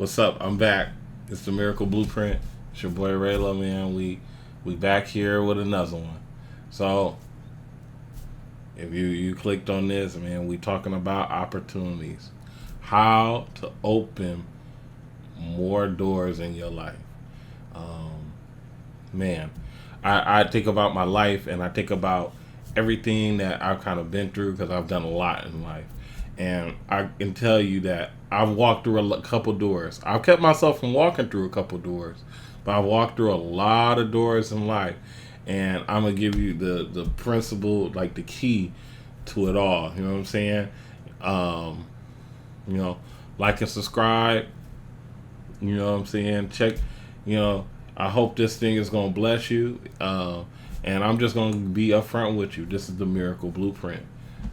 What's up? I'm back. It's the Miracle Blueprint. It's your boy Reylo, man. We back here with another one. So if you clicked on this, man, we talking about opportunities. How to open more doors in your life. Man, I think about my life, and I think about everything that I've kind of been through, because I've done a lot in life. And I can tell you that I've walked through a couple doors. I've kept myself from walking through a couple doors, but I've walked through a lot of doors in life. And I'm going to give you the principle, like the key to it all. You know what I'm saying? Like and subscribe. You know what I'm saying? Check, I hope this thing is going to bless you. And I'm just going to be upfront with you. This is the Miracle Blueprint.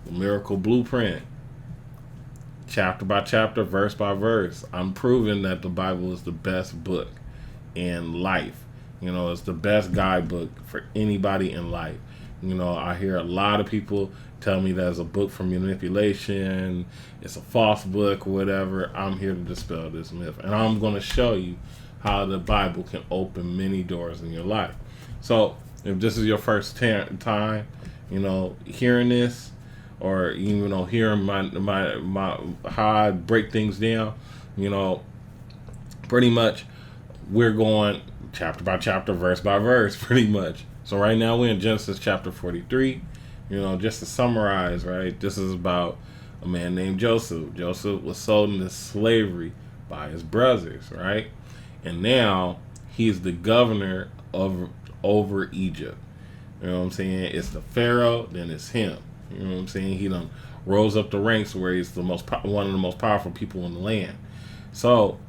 The Miracle Blueprint. Chapter by chapter, verse by verse. I'm proving that the Bible is the best book in life. It's the best guidebook for anybody in life. I hear a lot of people tell me that it's a book for manipulation, it's a false book or whatever. I'm here to dispel this myth. And I'm going to show you how the Bible can open many doors in your life. So if this is your first time, hearing this, or even hearing my how I break things down, pretty much we're going chapter by chapter, verse by verse, pretty much. So right now we're in Genesis chapter 43. Just to summarize, right? This is about a man named Joseph. Joseph was sold into slavery by his brothers, right? And now he's the governor over Egypt. You know what I'm saying? It's the Pharaoh, then it's him. You know what I'm saying? He done rose up the ranks where he's one of the most powerful people in the land. So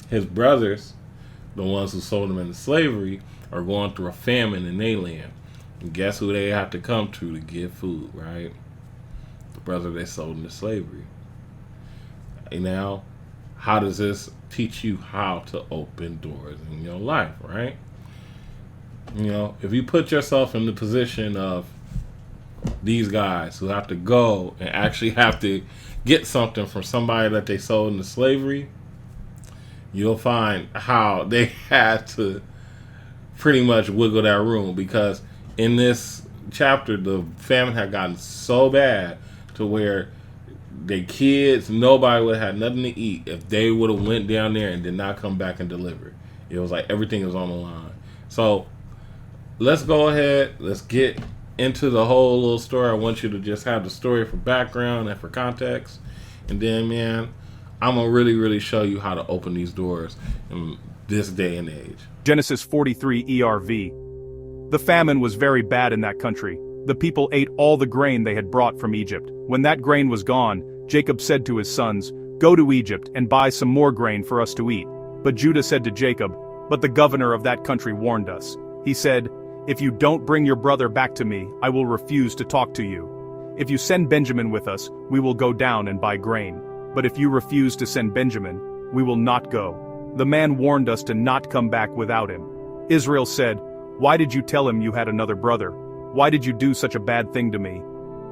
his brothers, the ones who sold him into slavery, are going through a famine in their land. And guess who they have to come to get food, right? The brother they sold into slavery. And now, how does this teach you how to open doors in your life, right? If you put yourself in the position of these guys who have to go and actually have to get something from somebody that they sold into slavery, you'll find how they had to pretty much wiggle that room, because in this chapter the famine had gotten so bad to where the kids, nobody would have had nothing to eat if they would have went down there and did not come back and deliver. It was like everything was on the line. So let's go ahead, let's get into the whole little story. I want you to just have the story for background and for context, and then, man, I'm gonna really show you how to open these doors in this day and age. Genesis 43 ERV. The famine was very bad in that country. The people ate all the grain they had brought from Egypt. When that grain was gone, Jacob said to his sons, "Go to Egypt and buy some more grain for us to eat." But Judah said to Jacob, "But the governor of that country warned us. He said, 'If you don't bring your brother back to me, I will refuse to talk to you. If you send Benjamin with us, we will go down and buy grain. But if you refuse to send Benjamin, we will not go.' The man warned us to not come back without him." Israel said, "Why did you tell him you had another brother? Why did you do such a bad thing to me?"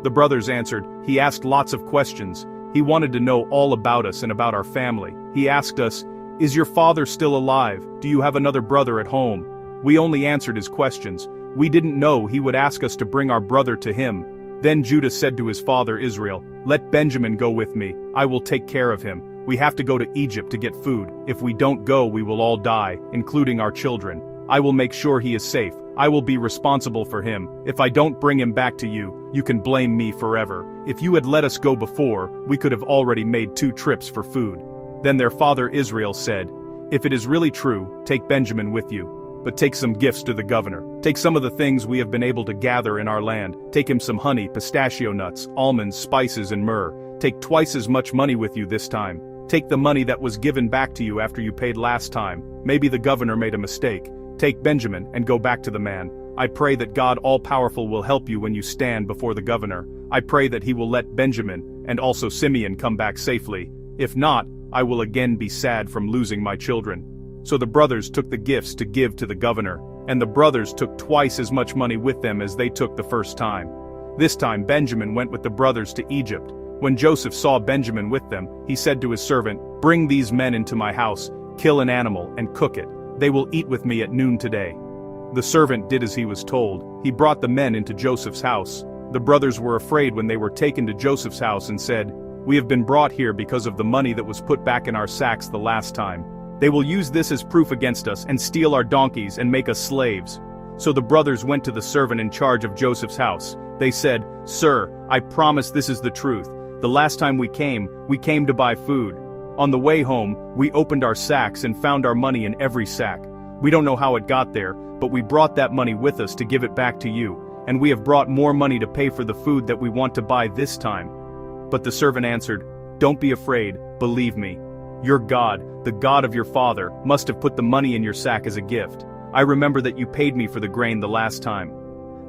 The brothers answered, "He asked lots of questions. He wanted to know all about us and about our family. He asked us, 'Is your father still alive? Do you have another brother at home?' We only answered his questions. We didn't know he would ask us to bring our brother to him." Then Judah said to his father Israel, "Let Benjamin go with me. I will take care of him. We have to go to Egypt to get food. If we don't go, we will all die, including our children. I will make sure he is safe. I will be responsible for him. If I don't bring him back to you, you can blame me forever. If you had let us go before, we could have already made 2 trips for food." Then their father Israel said, "If it is really true, take Benjamin with you. But take some gifts to the governor. Take some of the things we have been able to gather in our land. Take him some honey, pistachio nuts, almonds, spices, and myrrh. Take twice as much money with you this time. Take the money that was given back to you after you paid last time. Maybe the governor made a mistake. Take Benjamin and go back to the man. I pray that God all-powerful will help you when you stand before the governor. I pray that he will let Benjamin and also Simeon come back safely. If not, I will again be sad from losing my children." So the brothers took the gifts to give to the governor, and the brothers took twice as much money with them as they took the first time. This time Benjamin went with the brothers to Egypt. When Joseph saw Benjamin with them, he said to his servant, "Bring these men into my house, kill an animal, and cook it. They will eat with me at noon today." The servant did as he was told. He brought the men into Joseph's house. The brothers were afraid when they were taken to Joseph's house and said, "We have been brought here because of the money that was put back in our sacks the last time. They will use this as proof against us and steal our donkeys and make us slaves." So the brothers went to the servant in charge of Joseph's house. They said, "Sir, I promise this is the truth. The last time we came to buy food. On the way home, we opened our sacks and found our money in every sack. We don't know how it got there, but we brought that money with us to give it back to you, and we have brought more money to pay for the food that we want to buy this time." But the servant answered, "Don't be afraid, believe me. Your God, the God of your father, must have put the money in your sack as a gift. I remember that you paid me for the grain the last time."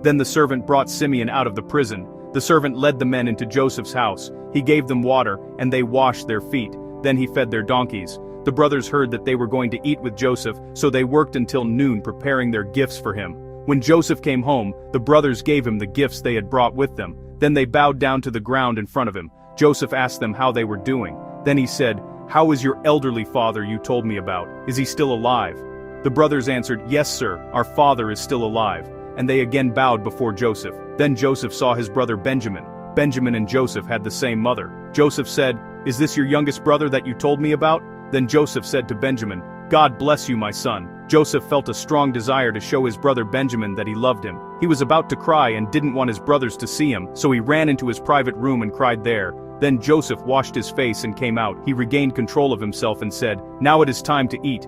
Then the servant brought Simeon out of the prison. The servant led the men into Joseph's house. He gave them water, and they washed their feet. Then he fed their donkeys. The brothers heard that they were going to eat with Joseph, so they worked until noon preparing their gifts for him. When Joseph came home, the brothers gave him the gifts they had brought with them. Then they bowed down to the ground in front of him. Joseph asked them how they were doing. Then he said, "How is your elderly father you told me about? Is he still alive?" The brothers answered, "Yes, sir, our father is still alive." And they again bowed before Joseph. Then Joseph saw his brother Benjamin. Benjamin and Joseph had the same mother. Joseph said, "Is this your youngest brother that you told me about?" Then Joseph said to Benjamin, "God bless you, my son." Joseph felt a strong desire to show his brother Benjamin that he loved him. He was about to cry and didn't want his brothers to see him, so he ran into his private room and cried there. Then Joseph washed his face and came out. He regained control of himself and said, "Now it is time to eat."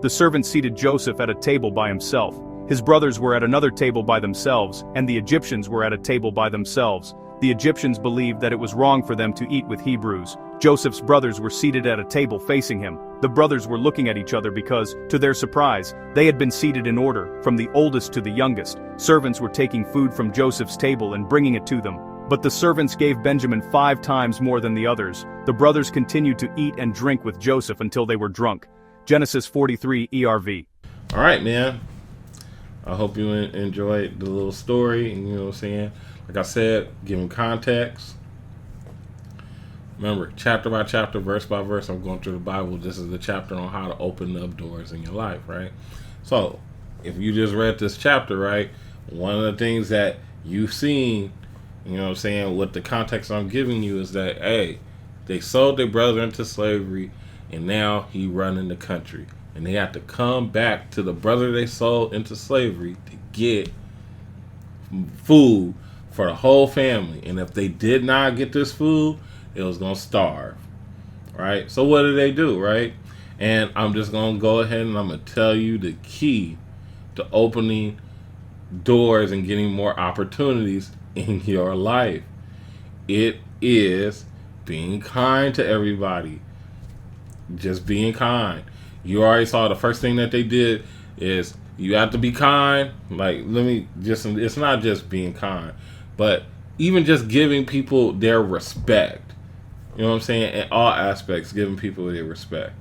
The servant seated Joseph at a table by himself. His brothers were at another table by themselves, and the Egyptians were at a table by themselves. The Egyptians believed that it was wrong for them to eat with Hebrews. Joseph's brothers were seated at a table facing him. The brothers were looking at each other because, to their surprise, they had been seated in order, from the oldest to the youngest. Servants were taking food from Joseph's table and bringing it to them. But the servants gave Benjamin 5 times more than the others. The brothers continued to eat and drink with Joseph until they were drunk. Genesis 43 ERV. All right, man. I hope you enjoyed the little story. You know what I'm saying? Like I said, giving context. Remember, chapter by chapter, verse by verse, I'm going through the Bible. This is the chapter on how to open up doors in your life, right? So, if you just read this chapter, right, one of the things that you've seen, you know what I'm saying, with the context I'm giving you is that, hey, they sold their brother into slavery, and now he running the country. And they have to come back to the brother they sold into slavery to get food for the whole family. And if they did not get this food, it was going to starve, right? So what do, right? And I'm just going to go ahead and I'm going to tell you the key to opening doors and getting more opportunities in your life. It is being kind to everybody. Just being kind. You already saw the first thing that they did is you have to be kind. Like, it's not just being kind, but even just giving people their respect. You know what I'm saying? In all aspects, giving people their respect.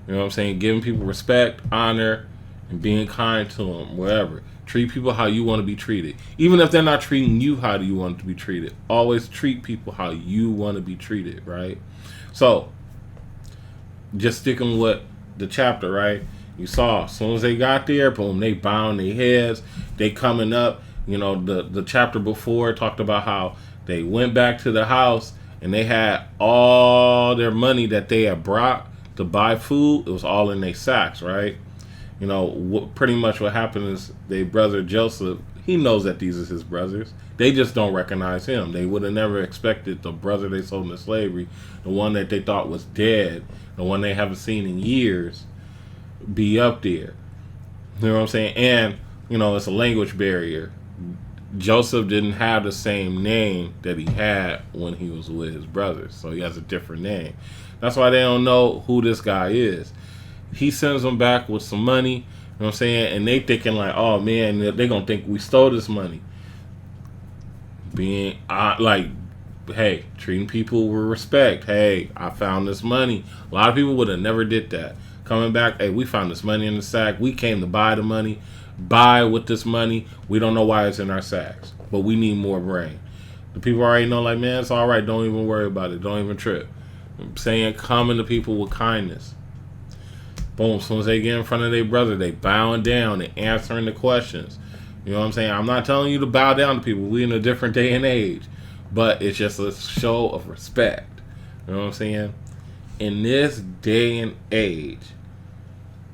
You know what I'm saying? Giving people respect, honor, and being kind to them, whatever. Treat people how you want to be treated. Even if they're not treating you how do you want to be treated. Always treat people how you want to be treated, right? So, just sticking with the chapter, right? You saw as soon as they got there, boom, they bound their heads. They coming up. You know, the chapter before talked about how they went back to the house and they had all their money that they had brought to buy food. It was all in their sacks, right? You know, pretty much what happened is their brother Joseph, he knows that these are his brothers. They just don't recognize him. They would have never expected the brother they sold into slavery, the one that they thought was dead, the one they haven't seen in years, be up there. You know what I'm saying? And, you know, it's a language barrier. Joseph didn't have the same name that he had when he was with his brothers. So he has a different name. That's why they don't know who this guy is. He sends them back with some money, you know what I'm saying? And they thinking like, oh man, they're going to think we stole this money. Being like, hey, treating people with respect. Hey, I found this money. A lot of people would have never did that. Coming back, hey, we found this money in the sack. We came to buy the money. Buy with this money. We don't know why it's in our sacks, but we need more brain. The people already know, like, man, it's all right. Don't even worry about it. Don't even trip. I'm saying, coming to people with kindness. Boom. As soon as they get in front of their brother, they bowing down. They answering the questions. You know what I'm saying? I'm not telling you to bow down to people. We in a different day and age. But it's just a show of respect. You know what I'm saying? In this day and age,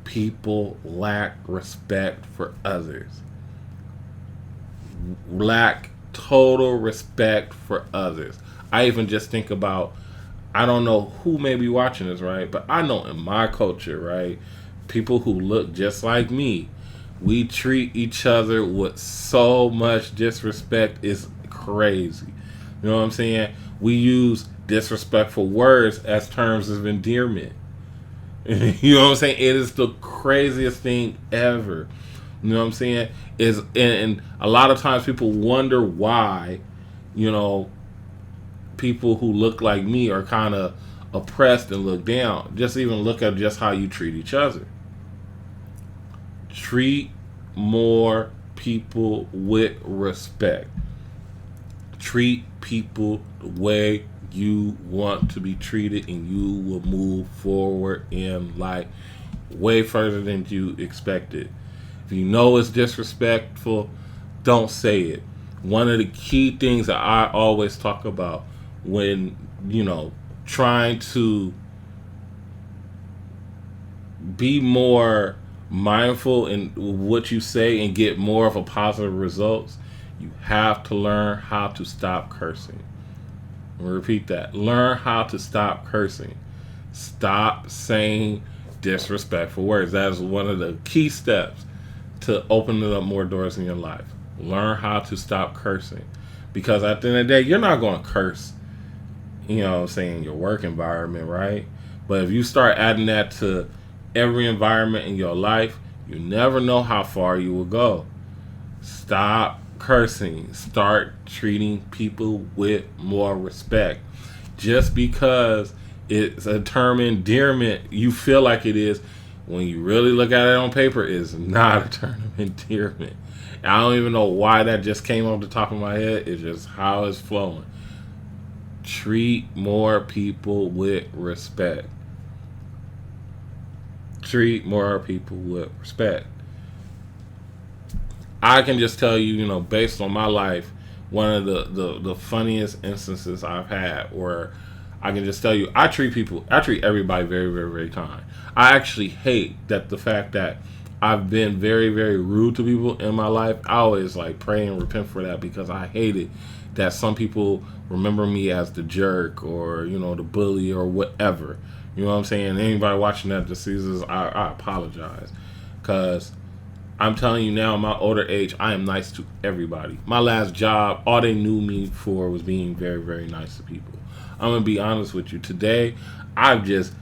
people lack respect for others. Lack total respect for others. I even just think about, I don't know who may be watching this, right? But I know in my culture, right, people who look just like me, we treat each other with so much disrespect. It's crazy. You know what I'm saying? We use disrespectful words as terms of endearment. You know what I'm saying? It is the craziest thing ever. You know what I'm saying? And a lot of times people wonder why, you know, people who look like me are kind of oppressed and looked down. Just even look at just how you treat each other. Treat more people with respect. Treat people the way you want to be treated, and you will move forward in life way further than you expected. If you know it's disrespectful, don't say it. One of the key things that I always talk about when, you know, trying to be more mindful in what you say and get more of a positive results, you have to learn how to stop cursing. I'm gonna repeat that. Learn how to stop cursing. Stop saying disrespectful words. That is one of the key steps to opening up more doors in your life. Learn how to stop cursing. Because at the end of the day, you're not going to curse, you know what I'm saying, your work environment, right? But if you start adding that to every environment in your life, you never know how far you will go. Stop cursing. Start treating people with more respect. Just because it's a term endearment, you feel like it is, when you really look at it on paper, it's not a term of endearment. I don't even know why that just came off the top of my head. It's just how it's flowing. Treat more people with respect. Treat more people with respect. I can just tell you, you know, based on my life, one of the funniest instances I've had where I can just tell you, I treat everybody very, very, very kind. I actually hate that the fact that I've been very, very rude to people in my life. I always like pray and repent for that, because I hate it that some people remember me as the jerk or, you know, the bully or whatever. You know what I'm saying? Anybody watching that diseases, I apologize, because I'm telling you now, in my older age, I am nice to everybody. My last job, all they knew me for was being very, very nice to people. I'm going to be honest with you. Today, I've just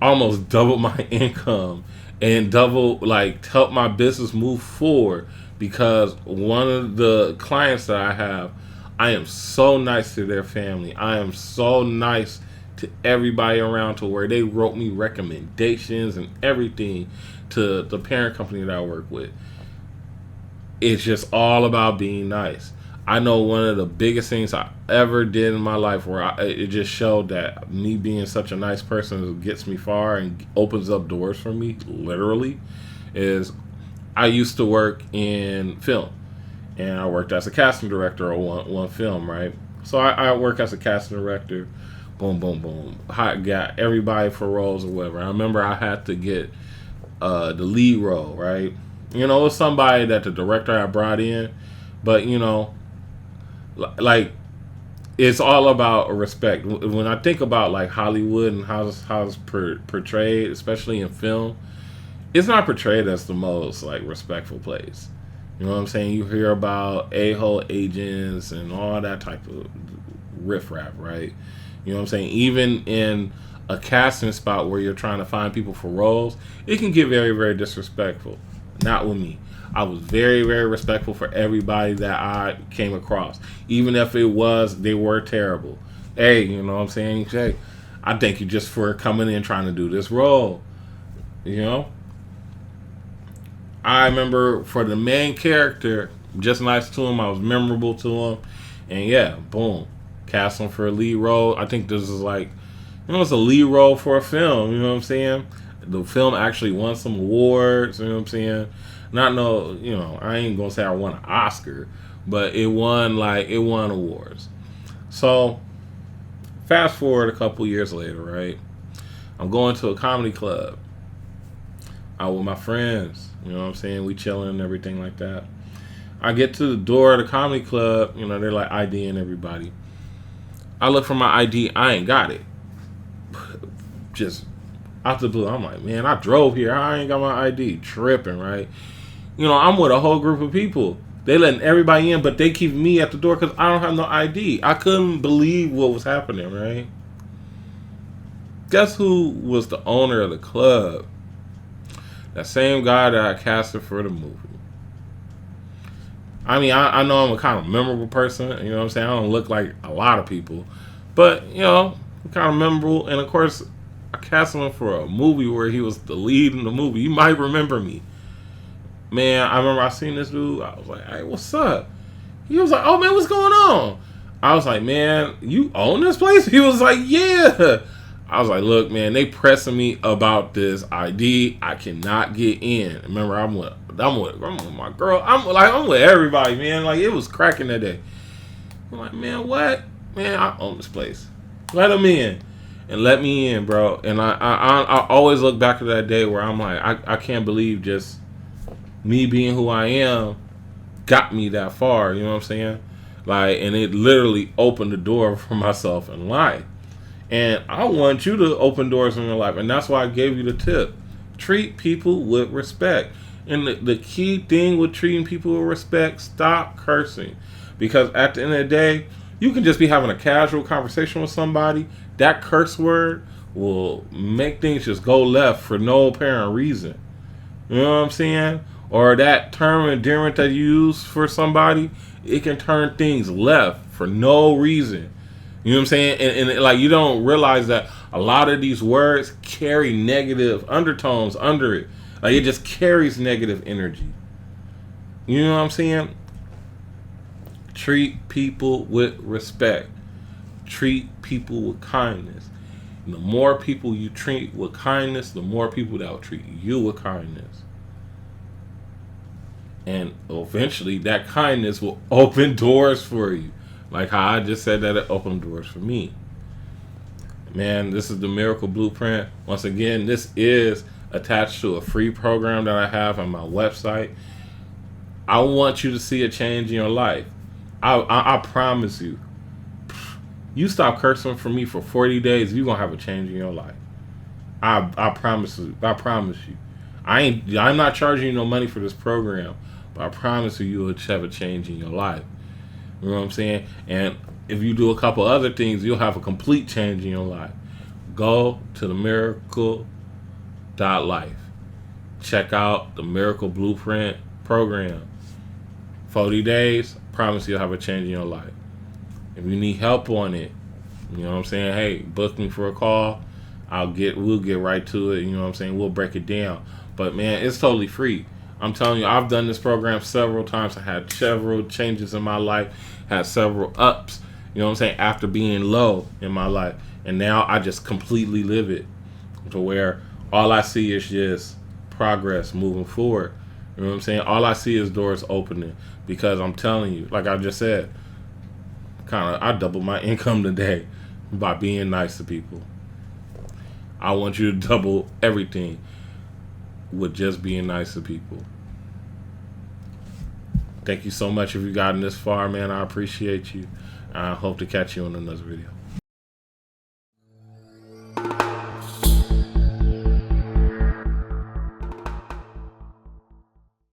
almost doubled my income and helped my business move forward, because one of the clients that I have, I am so nice to their family. I am so nice to everybody around, to where they wrote me recommendations and everything to the parent company that I work with. It's just all about being nice. I know one of the biggest things I ever did in my life where it just showed that me being such a nice person gets me far and opens up doors for me, literally, is I used to work in film. And I worked as a casting director on one film, right? So I work as a casting director. Boom, boom, boom. I got everybody for roles or whatever. I remember I had to get the lead role, right? You know, it was somebody that the director had brought in. But, you know, like, it's all about respect. When I think about like Hollywood and how it's portrayed, especially in film, it's not portrayed as the most like respectful place. You know what I'm saying? You hear about a-hole agents and all that type of riffraff, right? You know what I'm saying? Even in a casting spot where you're trying to find people for roles, it can get very, very disrespectful. Not with me. I was very, very respectful for everybody that I came across. Even if they were terrible. Hey, you know what I'm saying? Hey, I thank you just for coming in trying to do this role. You know? I remember for the main character, just nice to him. I was memorable to him. And yeah, boom, cast him for a lead role. I think this is like, it's a lead role for a film. You know what I'm saying? The film actually won some awards. You know what I'm saying? Not no, I ain't gonna say I won an Oscar, but it won awards. So fast forward a couple years later, right? I'm going to a comedy club out with my friends. You know what I'm saying? We chilling and everything like that. I get to the door of the comedy club. They're like IDing everybody. I look for my ID. I ain't got it. Just out the blue, I'm like, man, I drove here. I ain't got my ID. Tripping, right? I'm with a whole group of people. They letting everybody in, but they keep me at the door because I don't have no ID. I couldn't believe what was happening, right? Guess who was the owner of the club? That same guy that I casted for the movie. I mean, I know I'm a kind of memorable person. You know what I'm saying? I don't look like a lot of people. But, I'm kind of memorable. And, of course, I cast him for a movie where he was the lead in the movie. You might remember me. Man, I remember I seen this dude. I was like, hey, what's up? He was like, oh, man, what's going on? I was like, man, you own this place? He was like, yeah. I was like, look, man, they pressing me about this ID. I cannot get in. Remember, I'm with my girl. I'm with everybody, man. Like, it was cracking that day. I'm like, man, what? Man, I own this place. Let them in. And let me in, bro. And I always look back to that day where I'm like, I can't believe just me being who I am got me that far. You know what I'm saying? Like, and it literally opened the door for myself in life. And I want you to open doors in your life. And that's why I gave you the tip. Treat people with respect. And the key thing with treating people with respect, stop cursing. Because at the end of the day, you can just be having a casual conversation with somebody. That curse word will make things just go left for no apparent reason. You know what I'm saying? Or that term of endearment that you use for somebody, it can turn things left for no reason. You know what I'm saying? And like, you don't realize that a lot of these words carry negative undertones under it. Like, it just carries negative energy. You know what I'm saying? Treat people with respect. Treat people with kindness. And the more people you treat with kindness, the more people that will treat you with kindness. And eventually that kindness will open doors for you. Like how I just said that it opened doors for me. Man, this is the Miracle Blueprint. Once again, this is attached to a free program that I have on my website. I want you to see a change in your life. I promise you. You stop cursing for me for 40 days, you're going to have a change in your life. I promise you. I promise you. I'm not charging you no money for this program, but I promise you, you'll have a change in your life. You know what I'm saying? And if you do a couple other things, you'll have a complete change in your life. Go to the miracle.life. Check out the Miracle Blueprint program. 40 days, I promise you'll have a change in your life. If you need help on it, you know what I'm saying? Hey, book me for a call. We'll get right to it. You know what I'm saying? We'll break it down. But man, it's totally free. I'm telling you, I've done this program several times. I had several changes in my life, had several ups, you know what I'm saying, after being low in my life. And now I just completely live it to where all I see is just progress moving forward. You know what I'm saying? All I see is doors opening because I'm telling you, like I just said, I doubled my income today by being nice to people. I want you to double everything with just being nice to people. Thank you so much if you've gotten this far, man. I appreciate you. I hope to catch you in another video.